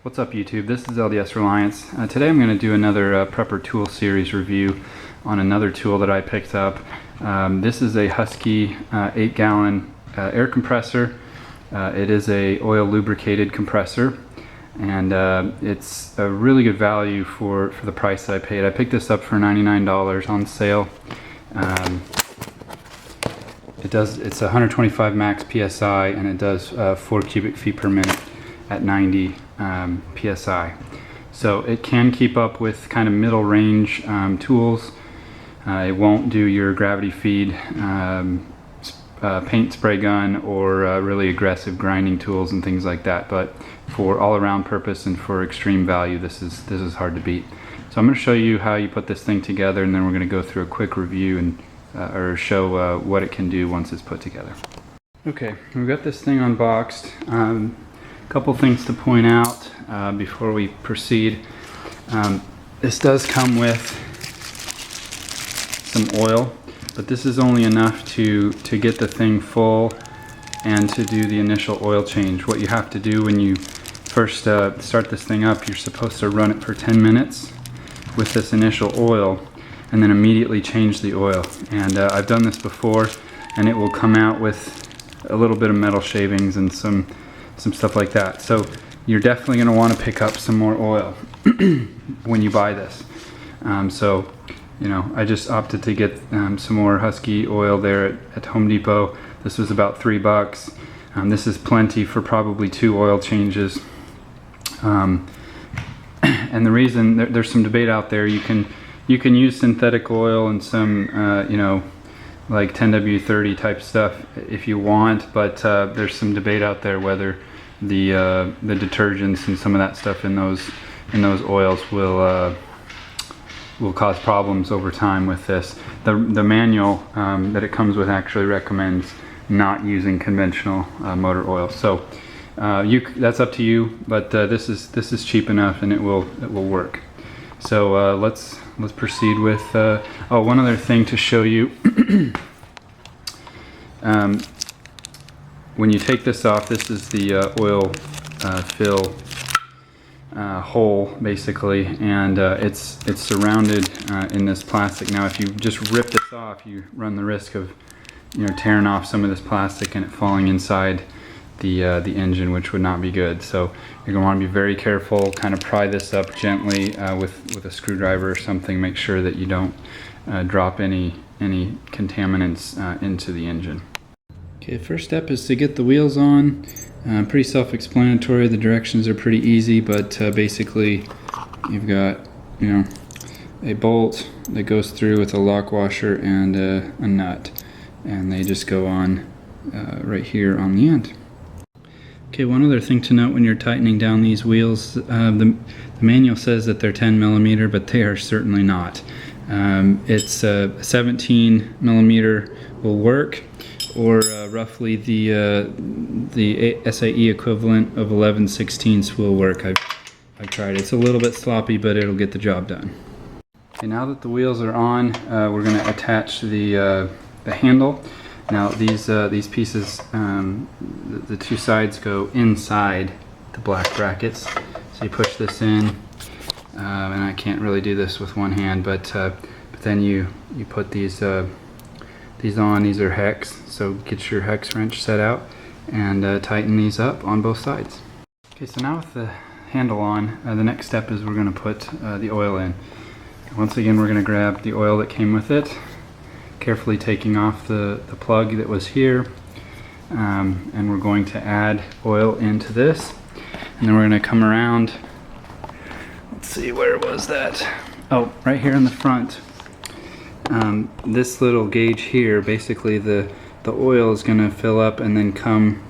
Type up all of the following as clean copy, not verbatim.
What's up YouTube? This is LDS Reliance. Today I'm going to do another Prepper Tool Series review on another tool that I picked up. This is a Husky 8-gallon air compressor. It is a oil lubricated compressor, and it's a really good value for the price that I paid. I picked this up for $99 on sale. It's 125 max PSI, and it does 4 cubic feet per minute at 90 PSI. So it can keep up with kind of middle range tools. It won't do your gravity feed paint spray gun or really aggressive grinding tools and things like that, but for all around purpose and for extreme value, this is hard to beat. So I'm going to show you how you put this thing together, and then we're going to go through a quick review and or show what it can do once it's put together. Okay, we've got this thing unboxed. Couple things to point out before we proceed. This does come with some oil, but this is only enough to get the thing full and to do the initial oil change. What you have to do when you first start this thing up, you're supposed to run it for 10 minutes with this initial oil and then immediately change the oil. And I've done this before, and it will come out with a little bit of metal shavings and some stuff like that. So you're definitely going to want to pick up some more oil when you buy this. So, you know, I just opted to get some more Husky oil there at Home Depot. This was about $3. This is plenty for probably 2 oil changes. And the reason, there's some debate out there. You can use synthetic oil and some, you know, like 10W30 type stuff if you want, but there's some debate out there whether the detergents and some of that stuff in those oils will cause problems over time with this. The manual that it comes with actually recommends not using conventional motor oil. So that's up to you, but this is cheap enough, and it will work. So let's proceed with. Oh, one other thing to show you. When you take this off, this is the oil fill hole basically, and it's surrounded in this plastic. Now, if you just rip this off, you run the risk of, you know, tearing off some of this plastic and it falling inside the engine, which would not be good. So you're going to want to be very careful. Kind of pry this up gently with a screwdriver or something. Make sure that you don't drop any contaminants into the engine. Okay, first step is to get the wheels on. Pretty self-explanatory. The directions are pretty easy, but basically you've got, you know, a bolt that goes through with a lock washer and a nut, and they just go on right here on the end. Okay, one other thing to note when you're tightening down these wheels, the manual says that they're 10 millimeter, but they are certainly not. It's 17 millimeter will work, or roughly the SAE equivalent of 11/16 will work. I've tried it. It's a little bit sloppy, but it'll get the job done. Okay, now that the wheels are on, we're going to attach the handle. Now these pieces, the two sides go inside the black brackets. So you push this in, and I can't really do this with one hand, but then you put these on. These are hex, so get your hex wrench set out and tighten these up on both sides. Okay, so now with the handle on, the next step is we're going to put the oil in. Once again, we're going to grab the oil that came with it, carefully taking off the plug that was here, and we're going to add oil into this, and then we're going to come around. Let's see, where was that? Oh, right here in the front. This little gauge here, basically the oil is going to fill up and then come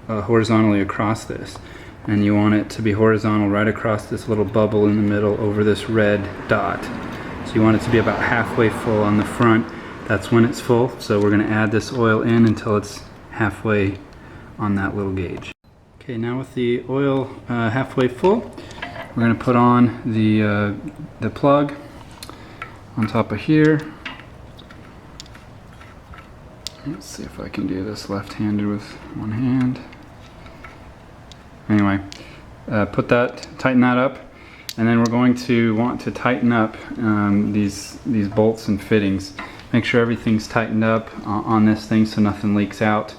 horizontally across this, and you want it to be horizontal right across this little bubble in the middle over this red dot. So you want it to be about halfway full on the front. That's when it's full. So we're going to add this oil in until it's halfway on that little gauge. Okay, now with the oil halfway full, we're going to put on the plug on top of here. Let's see if I can do this left-handed with one hand. Anyway, tighten that up, and then we're going to want to tighten up these bolts and fittings. Make sure everything's tightened up on this thing so nothing leaks out.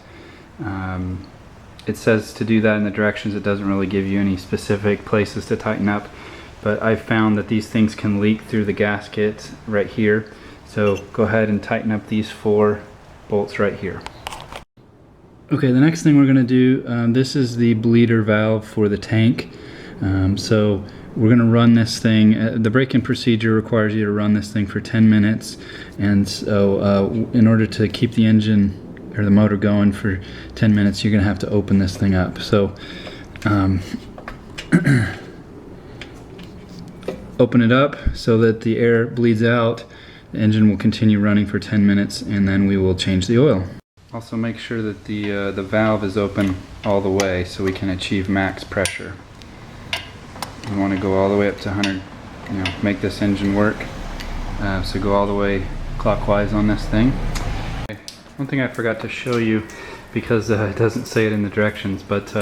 It says to do that in the directions. It doesn't really give you any specific places to tighten up, but I've found that these things can leak through the gasket right here. So go ahead and tighten up these 4 bolts right here. Okay, the next thing we're going to do, this is the bleeder valve for the tank. So we're going to run this thing. The break-in procedure requires you to run this thing for 10 minutes. And so in order to keep the engine or the motor going for 10 minutes, you're going to have to open this thing up. So open it up so that the air bleeds out. The engine will continue running for 10 minutes, and then we will change the oil. Also make sure that the valve is open all the way so we can achieve max pressure. We want to go all the way up to 100, make this engine work. So go all the way clockwise on this thing. One thing I forgot to show you, because it doesn't say it in the directions, but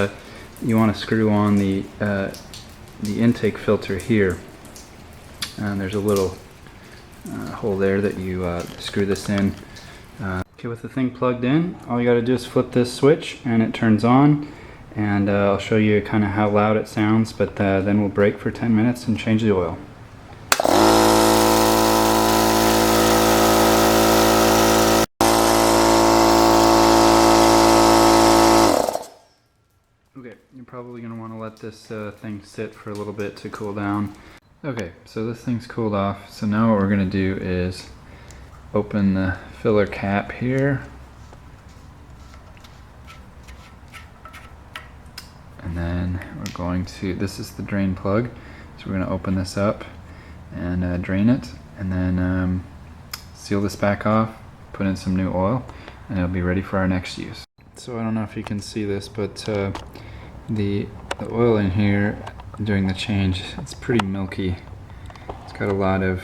you want to screw on the intake filter here. And there's a little hole there that you screw this in. Okay, with the thing plugged in, all you got to do is flip this switch and it turns on, and I'll show you kind of how loud it sounds, but then we'll break for 10 minutes and change the oil. Okay, you're probably going to want to let this thing sit for a little bit to cool down. Okay, so this thing's cooled off, so now what we're going to do is open the filler cap here, and then we're going to, this is the drain plug, so we're going to open this up and drain it, and then seal this back off, put in some new oil, and it'll be ready for our next use. So I don't know if you can see this, but the oil in here during the change, it's pretty milky. It's got a lot of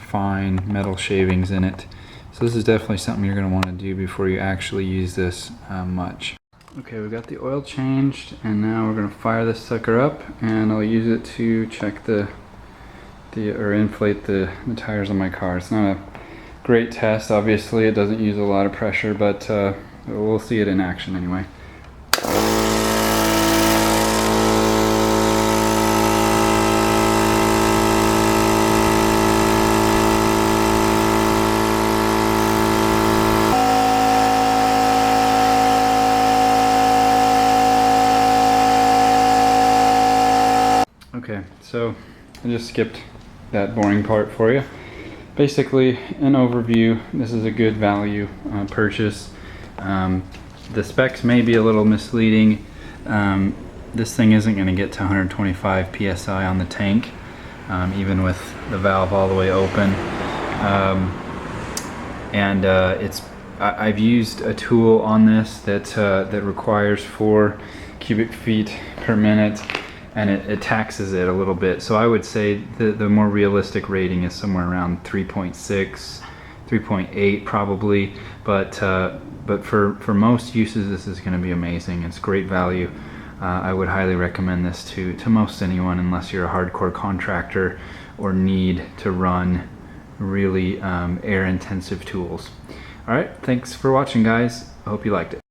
fine metal shavings in it. So this is definitely something you're going to want to do before you actually use this much. Okay, we've got the oil changed, and now we're going to fire this sucker up, and I'll use it to check or inflate the tires on my car. It's not a great test, obviously. It doesn't use a lot of pressure, but we'll see it in action anyway. Okay, so I just skipped that boring part for you. Basically, an overview, this is a good value purchase. The specs may be a little misleading. This thing isn't going to get to 125 psi on the tank, even with the valve all the way open. I've used a tool on this that requires 4 cubic feet per minute, and it taxes it a little bit. So I would say the more realistic rating is somewhere around 3.6, 3.8 probably, but for most uses this is going to be amazing. It's great value. I would highly recommend this to most anyone, unless you're a hardcore contractor or need to run really air intensive tools. Alright, thanks for watching, guys. I hope you liked it.